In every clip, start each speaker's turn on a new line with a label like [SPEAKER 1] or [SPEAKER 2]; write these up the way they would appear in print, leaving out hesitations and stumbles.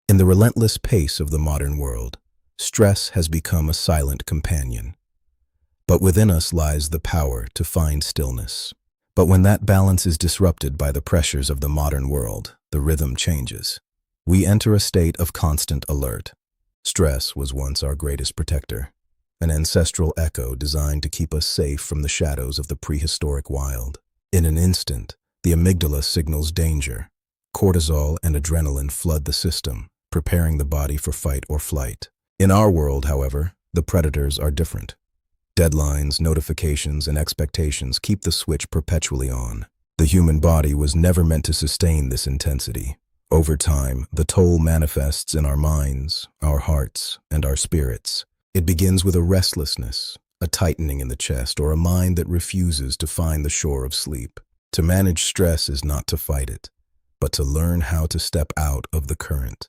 [SPEAKER 1] In the relentless pace of the modern world, stress has become a silent companion. But within us lies the power to find stillness. But when that balance is disrupted by the pressures of the modern world, the rhythm changes. We enter a state of constant alert. Stress was once our greatest protector, an ancestral echo designed to keep us safe from the shadows of the prehistoric wild. In an instant, the amygdala signals danger. Cortisol and adrenaline flood the system, preparing the body for fight or flight. In our world, however, the predators are different. Deadlines, notifications, and expectations keep the switch perpetually on. The human body was never meant to sustain this intensity. Over time, the toll manifests in our minds, our hearts, and our spirits. It begins with a restlessness, a tightening in the chest, or a mind that refuses to find the shore of sleep. To manage stress is not to fight it, but to learn how to step out of the current,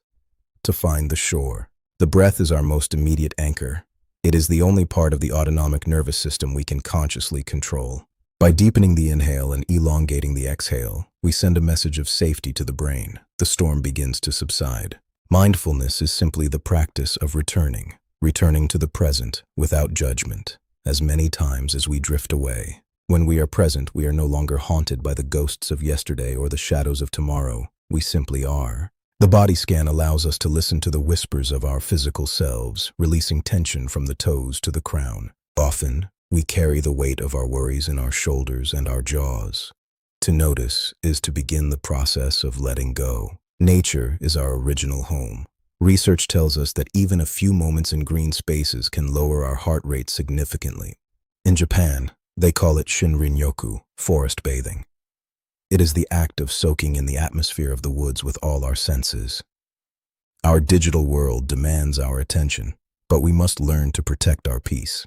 [SPEAKER 1] to find the shore. The breath is our most immediate anchor. It is the only part of the autonomic nervous system we can consciously control. By deepening the inhale and elongating the exhale, we send a message of safety to the brain. The storm begins to subside. Mindfulness is simply the practice of returning to the present without judgment, as many times as we drift away. When we are present, we are no longer haunted by the ghosts of yesterday or the shadows of tomorrow. We simply are. The body scan allows us to listen to the whispers of our physical selves, releasing tension from the toes to the crown. Often, we carry the weight of our worries in our shoulders and our jaws. To notice is to begin the process of letting go. Nature is our original home. Research tells us that even a few moments in green spaces can lower our heart rate significantly. In Japan, they call it Shinrin-yoku, forest bathing. It is the act of soaking in the atmosphere of the woods with all our senses. Our digital world demands our attention, but we must learn to protect our peace.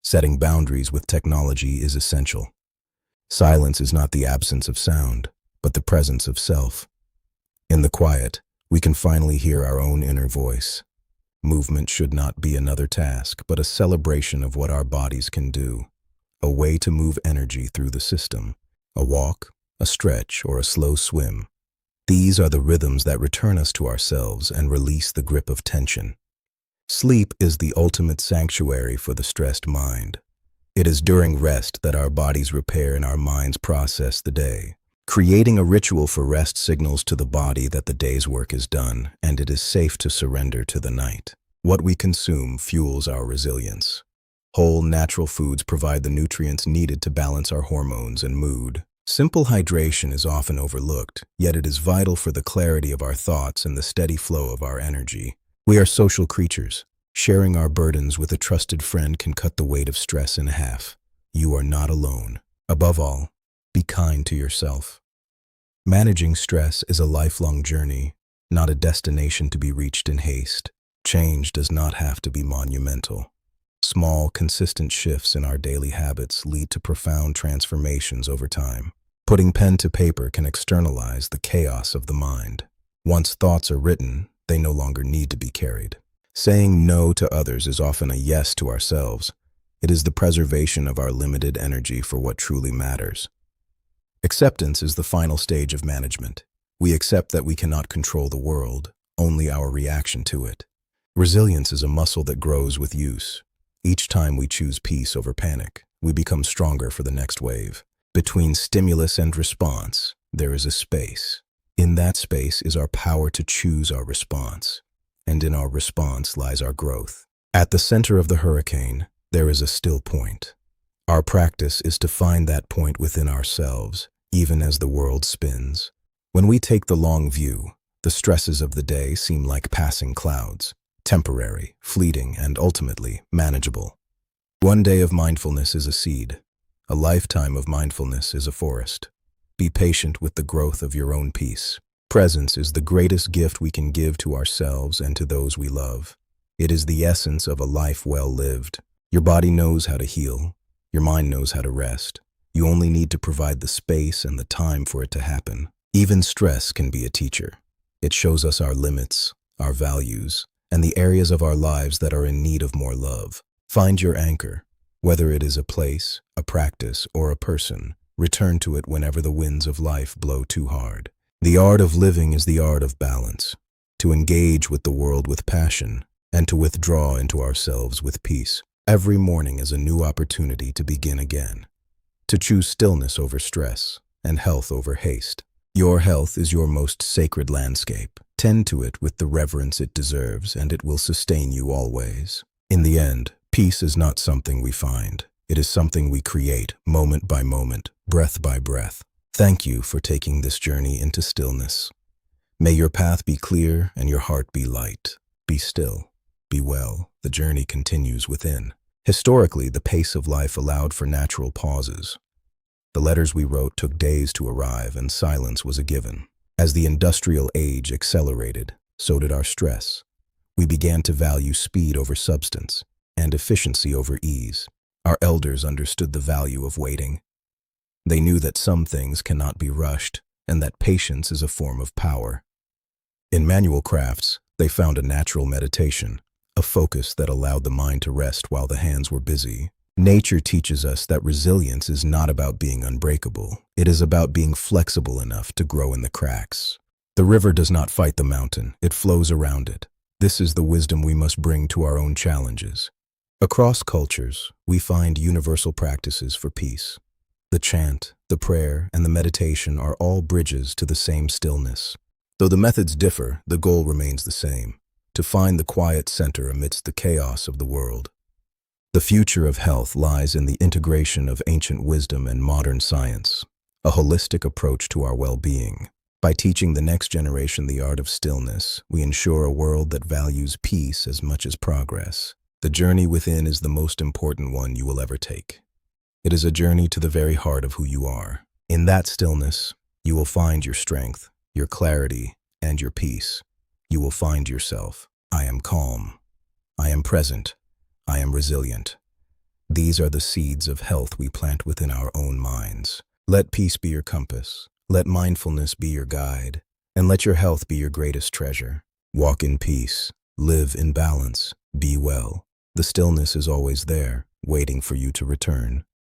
[SPEAKER 1] Setting boundaries with technology is essential. Silence is not the absence of sound, but the presence of self. In the quiet, we can finally hear our own inner voice. Movement should not be another task, but a celebration of what our bodies can do. A way to move energy through the system. A walk, a stretch, or a slow swim. These are the rhythms that return us to ourselves and release the grip of tension. Sleep is the ultimate sanctuary for the stressed mind. It is during rest that our bodies repair and our minds process the day. Creating a ritual for rest signals to the body that the day's work is done and it is safe to surrender to the night. What we consume fuels our resilience. Whole, natural foods provide the nutrients needed to balance our hormones and mood. Simple hydration is often overlooked, yet it is vital for the clarity of our thoughts and the steady flow of our energy. We are social creatures. Sharing our burdens with a trusted friend can cut the weight of stress in half. You are not alone. Above all, be kind to yourself. Managing stress is a lifelong journey, not a destination to be reached in haste. Change does not have to be monumental. Small, consistent shifts in our daily habits lead to profound transformations over time. Putting pen to paper can externalize the chaos of the mind. Once thoughts are written, they no longer need to be carried. Saying no to others is often a yes to ourselves. It is the preservation of our limited energy for what truly matters. Acceptance is the final stage of management. We accept that we cannot control the world, only our reaction to it. Resilience is a muscle that grows with use. Each time we choose peace over panic, we become stronger for the next wave. Between stimulus and response, there is a space. In that space is our power to choose our response, and in our response lies our growth. At the center of the hurricane, there is a still point. Our practice is to find that point within ourselves, even as the world spins. When we take the long view, the stresses of the day seem like passing clouds. Temporary, fleeting, and ultimately manageable. One day of mindfulness is a seed. A lifetime of mindfulness is a forest. Be patient with the growth of your own peace. Presence is the greatest gift we can give to ourselves and to those we love. It is the essence of a life well lived. Your body knows how to heal. Your mind knows how to rest. You only need to provide the space and the time for it to happen. Even stress can be a teacher. It shows us our limits, our values, and the areas of our lives that are in need of more love. Find your anchor. Whether it is a place, a practice, or a person, return to it whenever the winds of life blow too hard. The art of living is the art of balance. to engage with the world with passion, and to withdraw into ourselves with peace. Every morning is a new opportunity to begin again, to choose stillness over stress and health over haste. Your health is your most sacred landscape. Tend to it with the reverence it deserves, and it will sustain you always. In the end, peace is not something we find. It is something we create, moment by moment, breath by breath. Thank you for taking this journey into stillness. May your path be clear and your heart be light. Be still. Be well. The journey continues within. Historically, the pace of life allowed for natural pauses. The letters we wrote took days to arrive, and silence was a given. As the industrial age accelerated, so did our stress. We began to value speed over substance and efficiency over ease. Our elders understood the value of waiting. They knew that some things cannot be rushed, and that patience is a form of power. In manual crafts, they found a natural meditation, a focus that allowed the mind to rest while the hands were busy. Nature teaches us that resilience is not about being unbreakable. It is about being flexible enough to grow in the cracks. The river does not fight the mountain, it flows around it. This is the wisdom we must bring to our own challenges. Across cultures, we find universal practices for peace. The chant, the prayer, and the meditation are all bridges to the same stillness. Though the methods differ, the goal remains the same: to find the quiet center amidst the chaos of the world. The future of health lies in the integration of ancient wisdom and modern science, a holistic approach to our well-being. By teaching the next generation the art of stillness, we ensure a world that values peace as much as progress. The journey within is the most important one you will ever take. It is a journey to the very heart of who you are. In that stillness, you will find your strength, your clarity, and your peace. You will find yourself. I am calm. I am present. I am resilient. These are the seeds of health we plant within our own minds. Let peace be your compass. Let mindfulness be your guide. And let your health be your greatest treasure. Walk in peace. Live in balance. Be well. The stillness is always there, waiting for you to return.